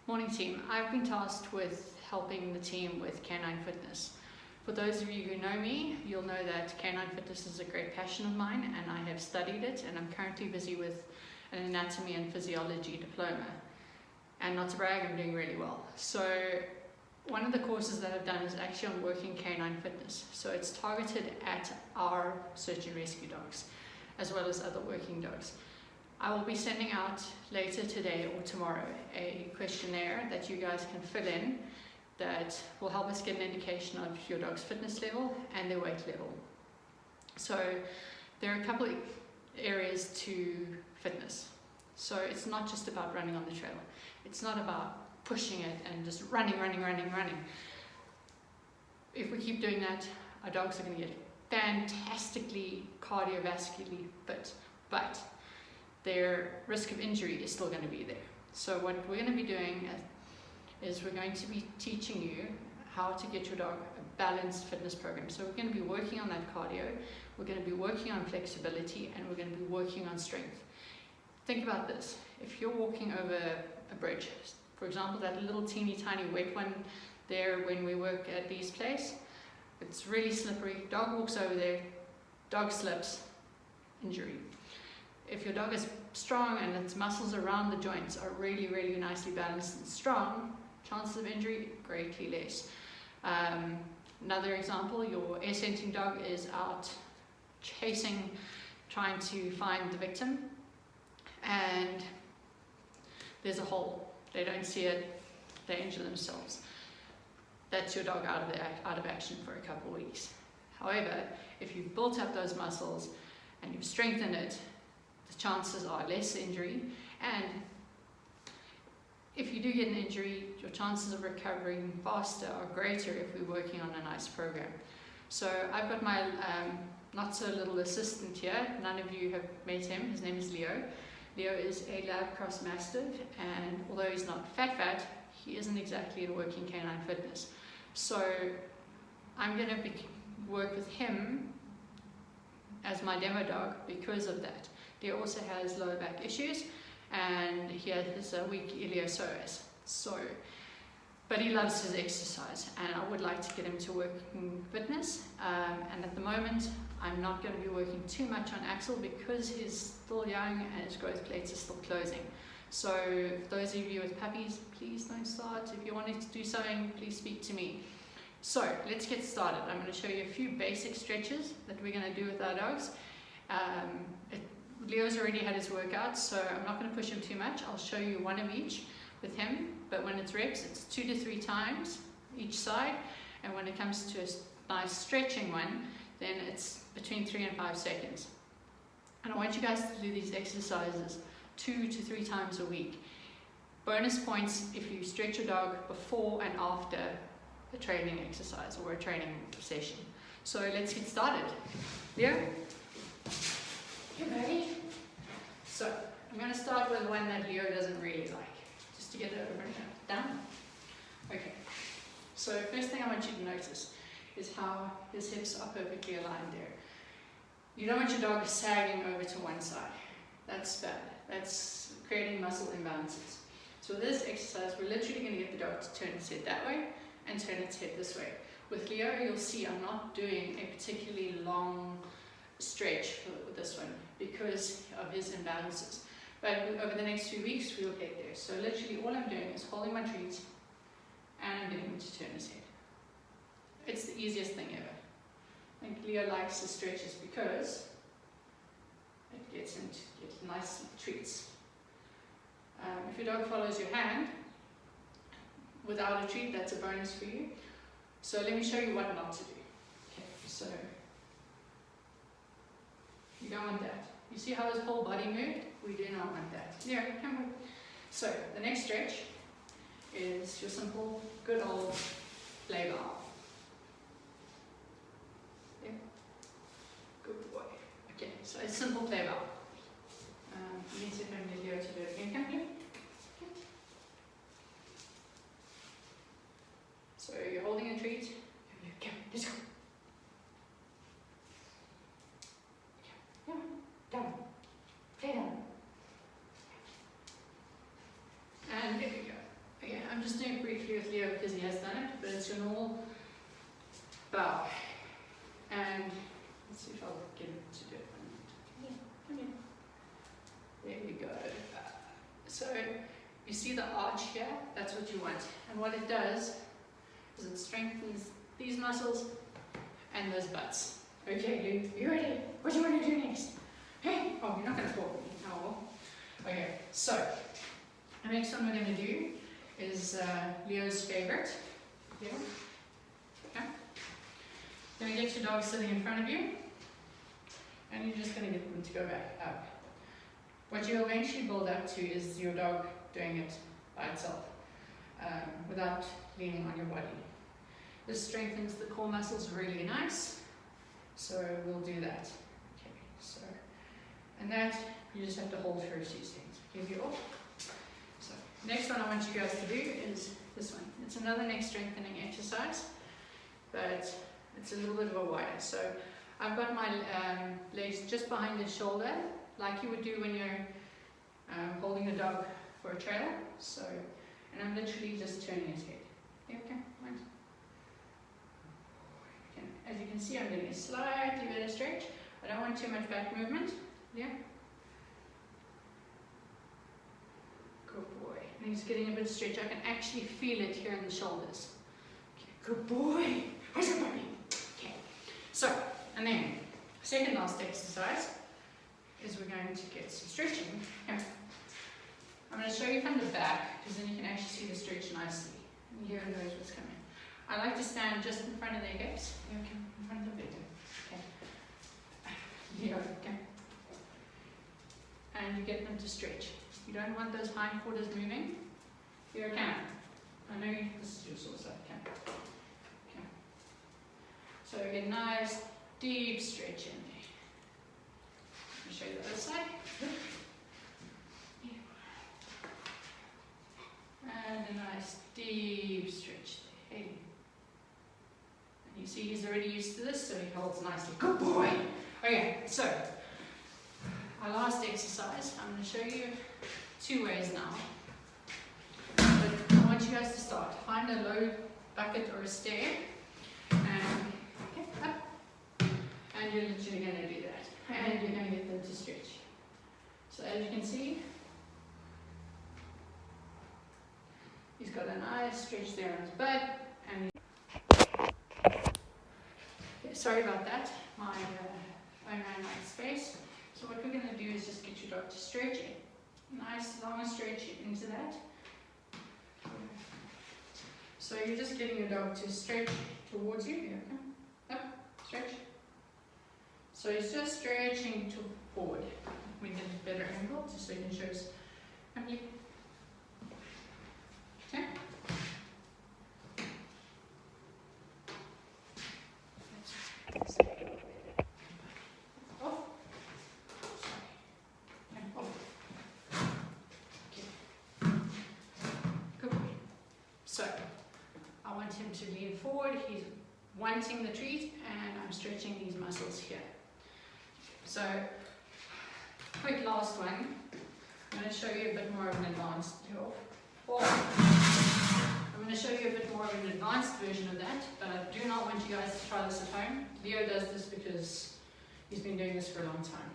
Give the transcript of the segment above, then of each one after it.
Morning team. I've been tasked with helping the team with canine fitness. For those of you who know me, you'll know that canine fitness is a great passion of mine and I have studied it, and I'm currently busy with an anatomy and physiology diploma. And not to brag, I'm doing really well. So one of the courses that I've done is actually on working canine fitness. So it's targeted at our search and rescue dogs, as well as other working dogs. I will be sending out later today or tomorrow a questionnaire that you guys can fill in that will help us get an indication of your dog's fitness level and their weight level. So there are a couple of areas to fitness. So it's not just about running on the trail. It's not about pushing it and just running. If we keep doing that, our dogs are going to get fantastically cardiovascularly fit, but their risk of injury is still going to be there. So what we're going to be doing is we're going to be teaching you how to get your dog a balanced fitness program. So we're going to be working on that cardio, we're going to be working on flexibility, and we're going to be working on strength. Think about this. If you're walking over a bridge, for example, that little teeny tiny wet one there when we work at Lee's place, it's really slippery, dog walks over there, dog slips, injury. If your dog is strong and its muscles around the joints are really nicely balanced and strong, chances of injury greatly less. Another example, your air-scenting dog is out chasing, trying to find the victim, and there's a hole. They don't see it, they injure themselves. That's your dog out of action for a couple of weeks. However, if you've built up those muscles and you've strengthened it, the chances are less injury, and if you do get an injury, your chances of recovering faster are greater if we're working on a nice program. So I've got my not so little assistant here. None of you have met him. His name is Leo. Leo is a lab cross mastiff, and although he's not fat, he isn't exactly in working canine fitness. So I'm going to work with him as my demo dog because of that. Leo also has lower back issues, and he has a weak iliopsoas. But he loves his exercise, and I would like to get him to working fitness. And at the moment, I'm not going to be working too much on Axel because he's still young and his growth plates are still closing. So for those of you with puppies, please don't start. If you wanted to do something, please speak to me. So let's get started. I'm going to show you a few basic stretches that we're going to do with our dogs. Leo's already had his workout, so I'm not going to push him too much. I'll show you one of each with him, but when it's reps, it's 2 to 3 times each side, and when it comes to a nice stretching one, then it's between 3 and 5 seconds. And I want you guys to do these exercises 2 to 3 times a week. Bonus points if you stretch your dog before and after a training exercise or a training session. So let's get started. Leo? You ready? So I'm going to start with one that Leo doesn't really like, just to get it over and down. Okay. So first thing I want you to notice is how his hips are perfectly aligned there. You don't want your dog sagging over to one side. That's bad. That's creating muscle imbalances. So with this exercise, we're literally going to get the dog to turn its head that way and turn its head this way. With Leo, you'll see I'm not doing a particularly long stretch with this one because of his imbalances. But over the next few weeks, we'll get there. So literally all I'm doing is holding my treat and I'm getting him to turn his head. It's the easiest thing ever. I think Leo likes the stretches because it gets him to get nice treats. If your dog follows your hand without a treat, that's a bonus for you. So let me show you what not to do. Okay, so you don't want that. You see how his whole body moved? We do not want that. Yeah, come on. So the next stretch is your simple, good old play bar. Yeah. Good boy. Okay, so a simple play bar. You need to bring Leo to do it again. Come here. So you're holding a treat. Come, let's go. Down. Play down. And there we go. Again, I'm just doing it briefly with Leo because he has done it, but it's your normal bow. And let's see if I'll get him to do it. Come here. There you go. So you see the arch here? That's what you want. And what it does is it strengthens these muscles and those butts. Okay, you ready? What do you want to do next? Hey, oh, you're not going to talk with me. Oh, okay, so the next one we're going to do is Leo's favorite. Leo. Okay. You're going to get your dog sitting in front of you, and you're just going to get them to go back up. What you'll eventually build up to is your dog doing it by itself, without leaning on your body. This strengthens the core muscles really nice, so we'll do that. Okay, so, and that you just have to hold for a few seconds. Give you all. So, next one I want you guys to do is this one. It's another neck strengthening exercise, but it's a little bit of a wider. So, I've got my legs just behind the shoulder, like you would do when you're holding a dog for a trailer. So, and I'm literally just turning his head. Yeah, okay, right. As you can see, I'm doing a slightly better stretch. I don't want too much back movement. Yeah. Good boy. And he's getting a bit of stretch. I can actually feel it here in the shoulders. Okay, good boy. Where's your puppy? Okay. So, and then, second last exercise is we're going to get some stretching. Here. I'm going to show you from the back, because then you can actually see the stretch nicely. And here knows what's coming. I like to stand just in front of their hips. Okay, in front of the bed. Okay. Here, okay. And you get them to stretch. You don't want those hindquarters moving. Here, can. I know this is your sore side. Okay. Okay. So get a nice deep stretch in there. I'll show you the other side. And a nice deep stretch there. Hey. You see he's already used to this, so he holds nicely. Good boy! Okay, so our last exercise, I'm going to show you 2 ways now. But I want you guys to start. Find a low bucket or a stair, and up. And you're literally going to do that. And you're going to get them to stretch. So as you can see, he's got a nice stretch there on his butt. And sorry about that, my phone ran out of space. So what we're going to do is just get your dog to stretch it. Nice long stretch into that. So you're just getting your dog to stretch towards you. Here, up, stretch. So he's just stretching forward. We get a better angle just so you can show us. Okay. So, I want him to lean forward, he's wanting the treat, and I'm stretching these muscles here. So, quick last one, I'm going to show you a bit more of an advanced I'm going to show you a bit more of an advanced version of that, but I do not want you guys to try this at home. Leo does this because he's been doing this for a long time.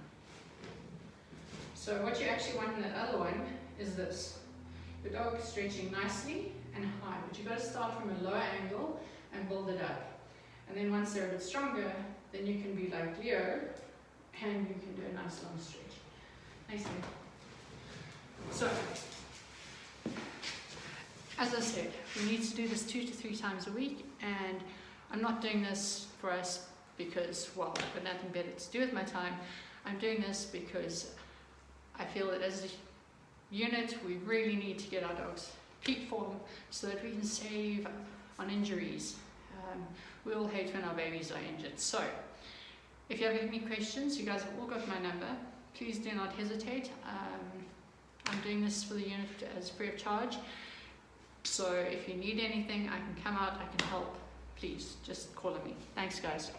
So what you actually want in that other one is this. Your dog is stretching nicely and high, but you've got to start from a lower angle and build it up. And then once they're a bit stronger, then you can be like Leo, and you can do a nice long stretch. Nice. So, as I said, we need to do this 2 to 3 times a week, and I'm not doing this for us because, well, I've got nothing better to do with my time. I'm doing this because I feel that as a unit, we really need to get our dogs peak form so that we can save on injuries. We all hate when our babies are injured. So, if you have any questions, you guys have all got my number. Please do not hesitate. I'm doing this for the unit as free of charge. So if you need anything, I can come out, I can help. Please, just call me. Thanks, guys.